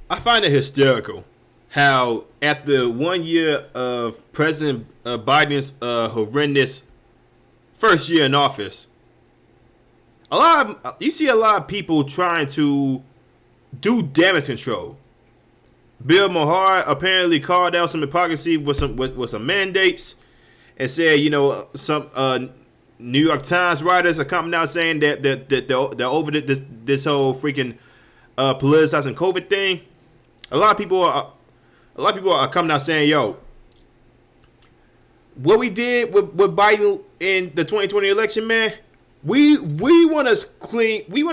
I find it hysterical how after 1 year of President Biden's horrendous first year in office, you see a lot of people trying to do damage control. Bill Maher apparently called out some hypocrisy with some mandates and said, some New York Times writers are coming out saying that they're over this whole freaking politicizing COVID thing. A lot of people are coming out saying, yo, what we did with Biden in the 2020 election, man, we want to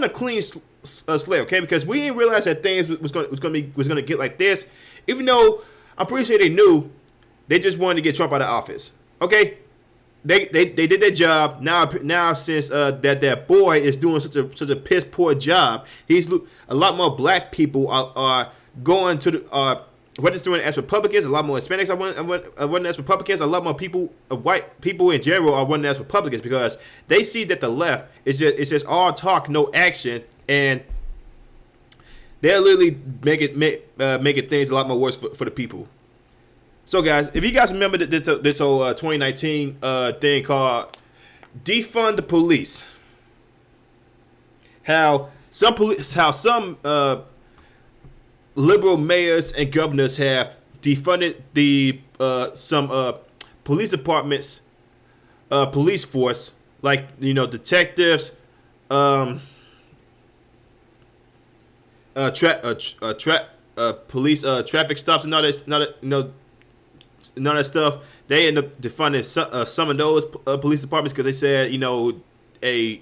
clean slate, okay? Because we didn't realize that things was gonna get like this. Even though I'm pretty sure they knew, they just wanted to get Trump out of office. Okay, they did their job. Now since that boy is doing such a piss poor job, a lot more black people are going to the registering as Republicans. A lot more Hispanics are running as Republicans. A lot more white people in general are running as Republicans because they see that the left is just all talk, no action, and they're literally making things a lot more worse for the people. So, guys, if you guys remember this whole 2019 thing called defund the police, how some liberal mayors and governors have defunded some police departments, police force, like detectives, police traffic stops and all that stuff. They end up defunding some of those police departments because they said a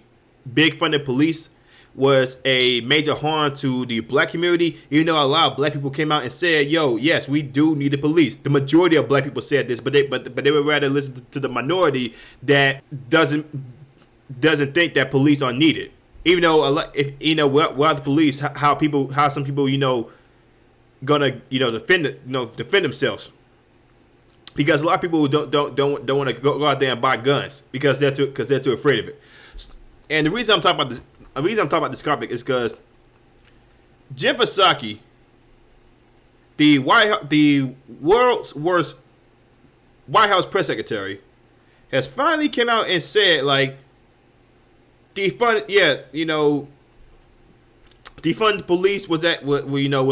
big funded police was a major harm to the black community. Even though a lot of black people came out and said, yo, yes, we do need the police. The majority of black people said this, but they would rather listen to the minority that doesn't think that police are needed. Even though without the police, how some people gonna defend themselves, because a lot of people don't want to go out there and buy guns because they're too afraid of it. And the reason I'm talking about this topic is because Jim Psaki, the world's worst White House press secretary, has finally came out and said, like, defund the police was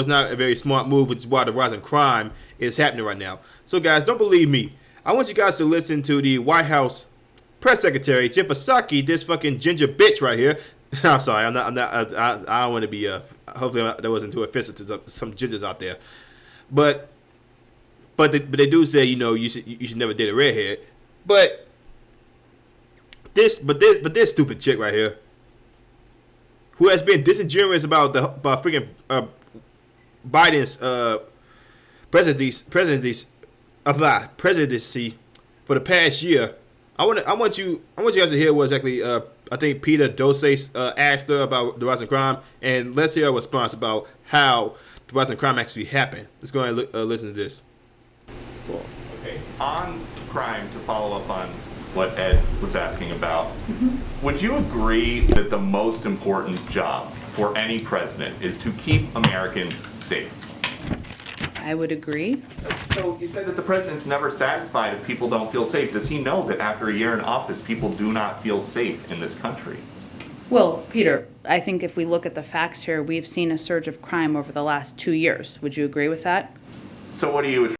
not a very smart move, which is why the rise in crime is happening right now. So, guys, don't believe me. I want you guys to listen to the White House press secretary, Jim Psaki, this fucking ginger bitch right here. I'm sorry, I don't want to be hopefully that wasn't too offensive to some gingers out there, but they do say you should never date a redhead, but this stupid chick right here, who has been disingenuous about freaking Biden's presidency for the past year. I want you guys to hear what exactly I think Peter Dose asked her about the rise in crime, and let's hear a response about how the rise in crime actually happened. Let's go ahead and listen to this. Okay. On crime, to follow up on what Ed was asking about, would you agree that the most important job for any president is to keep Americans safe? I would agree. So you said that the president's never satisfied if people don't feel safe. Does he know that after a year in office, people do not feel safe in this country? Well, Peter, I think if we look at the facts here, we've seen a surge of crime over the last 2 years. Would you agree with that? So what do you...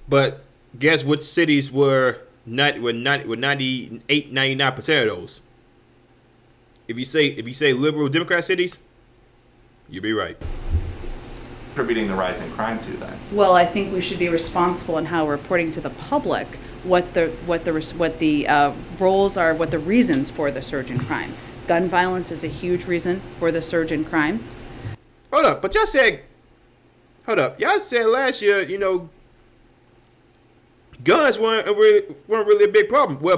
But guess which cities were 98, 99% of those? If you say liberal Democrat cities, you'll be right. Attributing the rise in crime to that? Well, I think we should be responsible in how we're reporting to the public what the roles are, what the reasons for the surge in crime. Gun violence is a huge reason for the surge in crime. Hold up, but y'all said last year, guns weren't really a big problem. Well,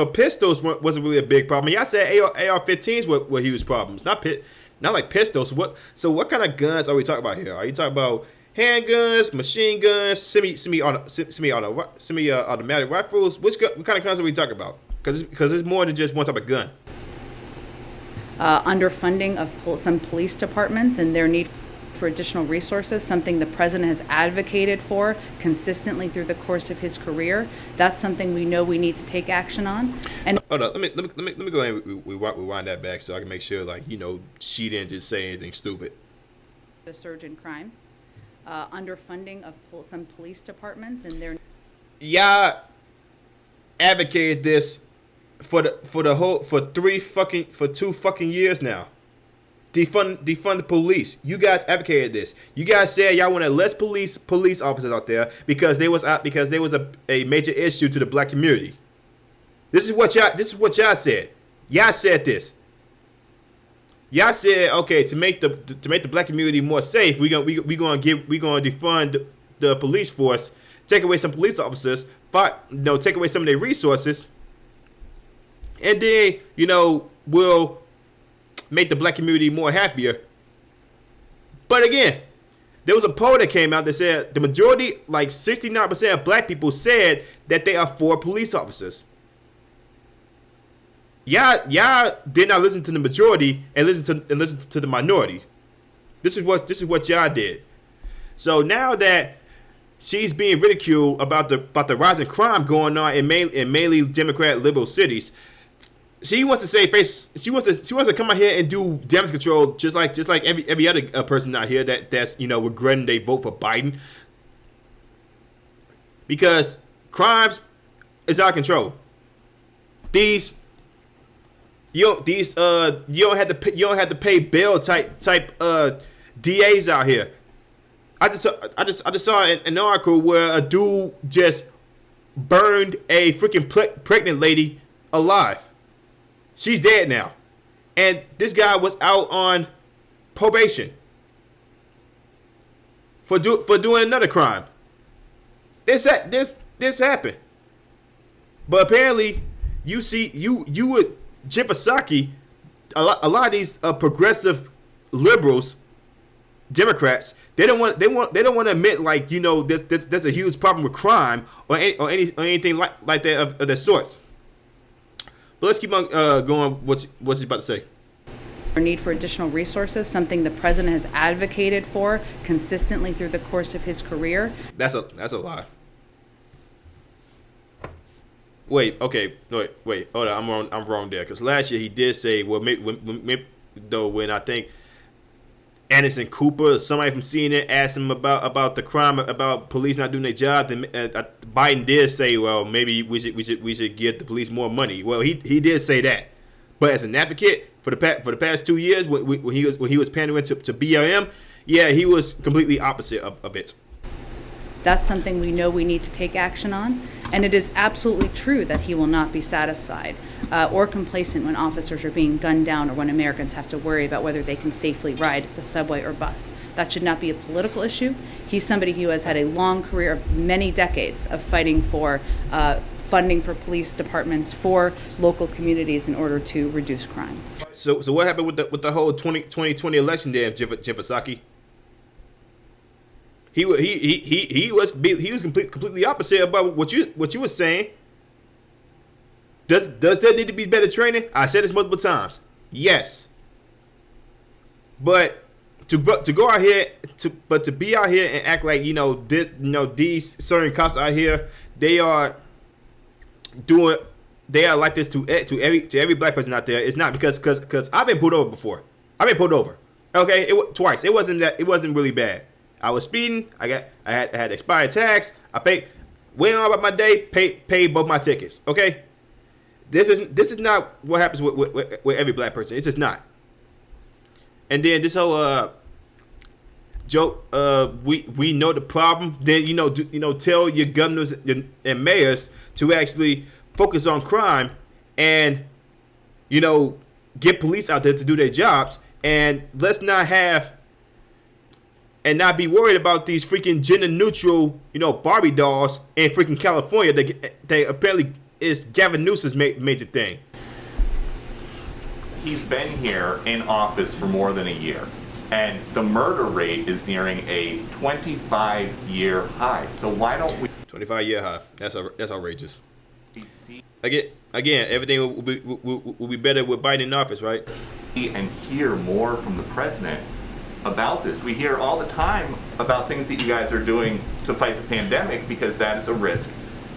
pistols wasn't really a big problem. Y'all said AR-15s were huge problems, not like pistols. What kind of guns are we talking about here? Are you talking about handguns, machine guns, semi-automatic rifles? What kind of guns are we talking about? Because it's more than just one type of gun. Underfunding of some police departments and their need for additional resources, something the president has advocated for consistently through the course of his career. That's something we know we need to take action on. And hold on, let me go ahead and rewind that back so I can make sure, like, she didn't just say anything stupid. The surge in crime, underfunding of some police departments, and their advocated this for 2 fucking years now. Defund the police. You guys advocated this. You guys said y'all wanted less police officers out there because there was a major issue to the black community. This is what y'all said. Y'all said this. Y'all said, okay, to make the black community more safe, we gonna defund the police force, take away some police officers, take away some of their resources, and then we'll make the black community more happier. But again, there was a poll that came out that said the majority, like 69% of black people, said that they are for police officers. Y'all did not listen to the majority and listen to the minority. This is what y'all did. So now that she's being ridiculed about the rise in crime going on in mainly Democrat liberal cities, she wants to come out here and do damage control just like every other person out here that's regretting they vote for Biden, because crimes is out of control. You don't have to pay bail type DAs out here. I just saw an article where a dude just burned a freaking pregnant lady alive. She's dead now, and this guy was out on probation for doing another crime. This happened, but apparently you would Psaki, a lot of these progressive liberals, Democrats, they don't want to admit, like, there's a huge problem with crime or anything like that of that sorts. But let's keep on going. What's he about to say? Our need for additional resources, something the president has advocated for consistently through the course of his career. That's a lie. Wait, hold on, I'm wrong there, because last year he did say, well, when I think Anderson Cooper or somebody from CNN asked him about the crime, about police not doing their job, then Biden did say, well, maybe we should give the police more money. Well, he did say that, but as an advocate for the past 2 years when he was pandering to BLM, yeah, he was completely opposite of it. That's something we know we need to take action on, and it is absolutely true that he will not be satisfied or complacent when officers are being gunned down or when Americans have to worry about whether they can safely ride the subway or bus. That should not be a political issue. He's somebody who has had a long career of many decades of fighting for funding for police departments, for local communities in order to reduce crime. So what happened with the whole 2020 election there, Psaki? He was completely opposite about what you were saying. Does there need to be better training? I said this multiple times. Yes. But to go out here to be out here and act like these certain cops out here, they are like this to every black person out there. It's not because I've been pulled over before. I've been pulled over. Okay, twice. It wasn't really bad. I was speeding. I had expired tags. I went on about my day. Paid both my tickets. Okay, this is not what happens with every black person. It's just not. And then this whole joke. We know the problem. Then tell your governors and mayors to actually focus on crime and get police out there to do their jobs, and let's not have. And not be worried about these freaking gender neutral, Barbie dolls in freaking California. They apparently is Gavin Newsom's major thing. He's been here in office for more than a year, and the murder rate is nearing a 25-year high. So why don't we? 25-year high. That's outrageous. Again, everything will be better with Biden in office, right? And hear more from the president about this. We hear all the time about things that you guys are doing to fight the pandemic because that is a risk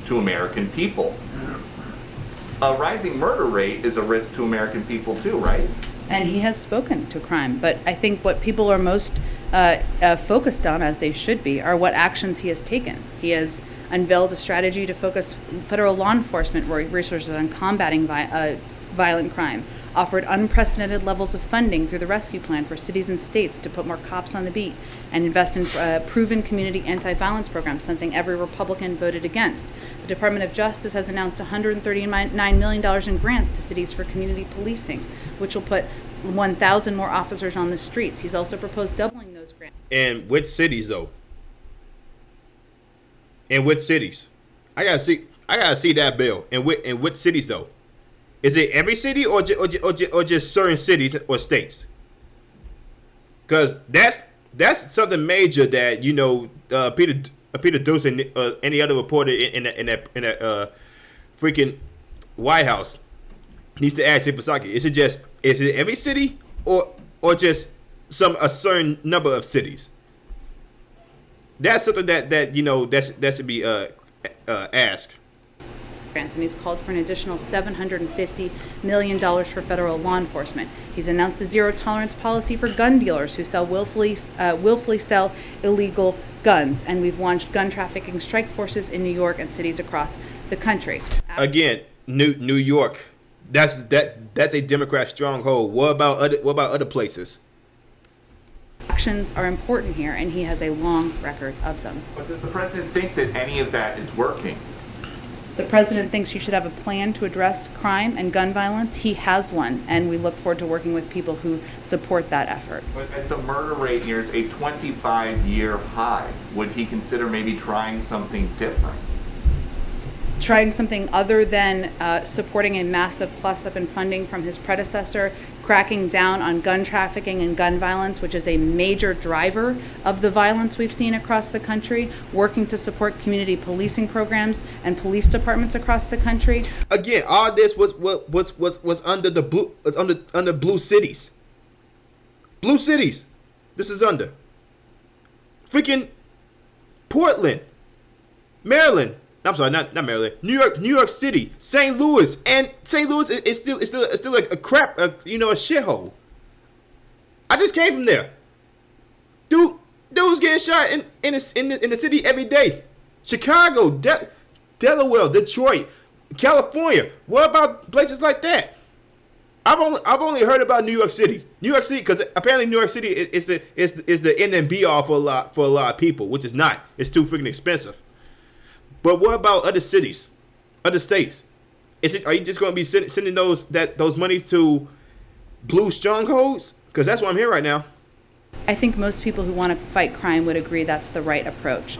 to American people. A rising murder rate is a risk to American people too, right? And he has spoken to crime, but I think what people are most focused on, as they should be, are what actions he has taken. He has unveiled a strategy to focus federal law enforcement resources on combating violent crime, offered unprecedented levels of funding through the rescue plan for cities and states to put more cops on the beat, and invest in proven community anti-violence programs, something every Republican voted against. The Department of Justice has announced $139 million in grants to cities for community policing, which will put 1,000 more officers on the streets. He's also proposed doubling those grants. And which cities, though? In which cities? I gotta see that bill. In which cities, though? Is it every city or just certain cities or states? Because that's something major that Peter Deuce and any other reporter in that freaking White House needs to ask Psaki. Is it every city or just a certain number of cities? That's something that should be asked. And he's called for an additional $750 million for federal law enforcement. He's announced a zero-tolerance policy for gun dealers who willfully sell illegal guns. And we've launched gun trafficking strike forces in New York and cities across the country. Again, New York, that's a Democrat stronghold. What about other places? Actions are important here, and he has a long record of them. But does the president think that any of that is working? The president thinks you should have a plan to address crime and gun violence. He has one, and we look forward to working with people who support that effort. But as the murder rate nears a 25-year high, would he consider maybe trying something different? Trying something other than supporting a massive plus-up in funding from his predecessor, cracking down on gun trafficking and gun violence, which is a major driver of the violence we've seen across the country, working to support community policing programs and police departments across the country. Again, all this was under blue cities. Blue cities. This is under freaking Portland, Maryland. I'm sorry, not Maryland. New York City, St. Louis, and St. Louis is still like a crap, a shithole. I just came from there. Dude's getting shot in the city every day. Chicago, Delaware, Detroit, California. What about places like that? I've only heard about New York City. New York City, because apparently New York City is the end and be all for a lot of people, which is not. It's too freaking expensive. But what about other cities, other states? Are you just going to be sending those monies to blue strongholds? Because that's what I'm hearing right now. I think most people who want to fight crime would agree that's the right approach.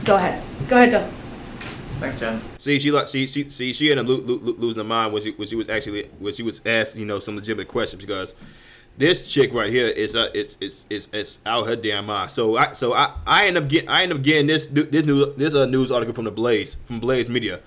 Go ahead, Justin. Thanks, Jen. See, she ended up losing her mind when she was asked, some legitimate questions, because this chick right here is out her damn mind. So I end up getting this news article from Blaze Media.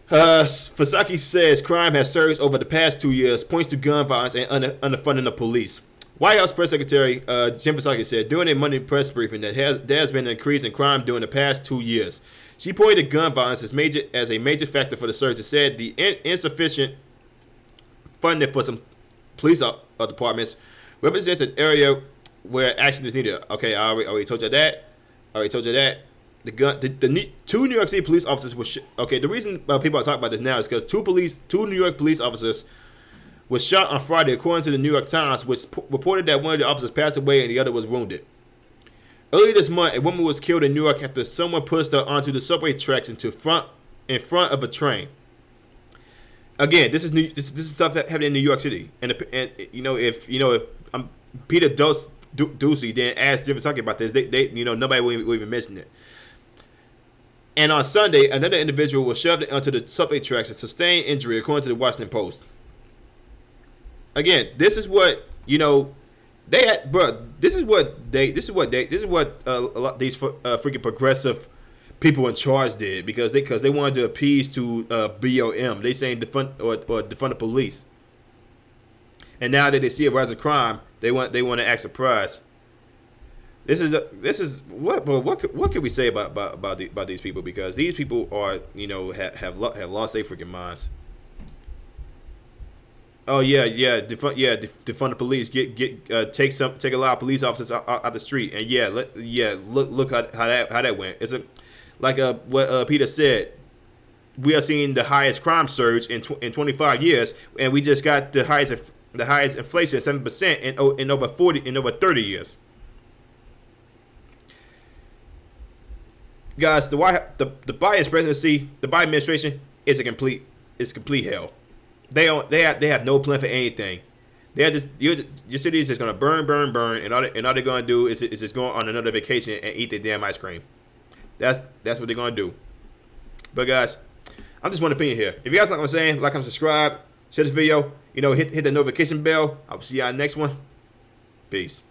Psaki says crime has surged over the past 2 years, points to gun violence and underfunding of police. White House Press Secretary Jim Psaki said during a Monday press briefing that there has been an increase in crime during the past 2 years. She pointed to gun violence as a major factor for the surge and said the insufficient funding for some police departments represents an area where action is needed. Okay, I already told you that. The two New York City police officers were okay. The reason people are talking about this now is because two New York police officers was shot on Friday, according to the New York Times, which reported that one of the officers passed away and the other was wounded. Earlier this month, a woman was killed in New York after someone pushed her onto the subway tracks in front of a train. Again, this is stuff that happened in New York City, and if Peter Ducey then asked Jim Psaki about this, they nobody will even mention it. And on Sunday, another individual was shoved onto the subway tracks and sustained injury, according to the Washington Post. Again, this is what they had, bro. This is what a lot these freaking progressive people in charge did because they wanted to appease to BLM. They saying defund the police. And now that they see a rise of crime, they want to act surprised. This is what can we say about these people, because these people are, you know, have lost their freaking minds. Oh defund the police. Take a lot of police officers out the street, and look how that went. It's like what Peter said. We are seeing the highest crime surge in 25 years, and we just got the highest inflation, 7% in over 30 years. Guys, the Biden presidency, the Biden administration is complete hell. They have no plan for anything. They are just your city is just gonna burn, and all they're gonna do is just go on another vacation and eat their damn ice cream. That's what they're gonna do. But guys, I'm just one opinion here. If you guys like what I'm saying, like and subscribe, share this video. You know, hit the notification bell. I will see y'all next one. Peace.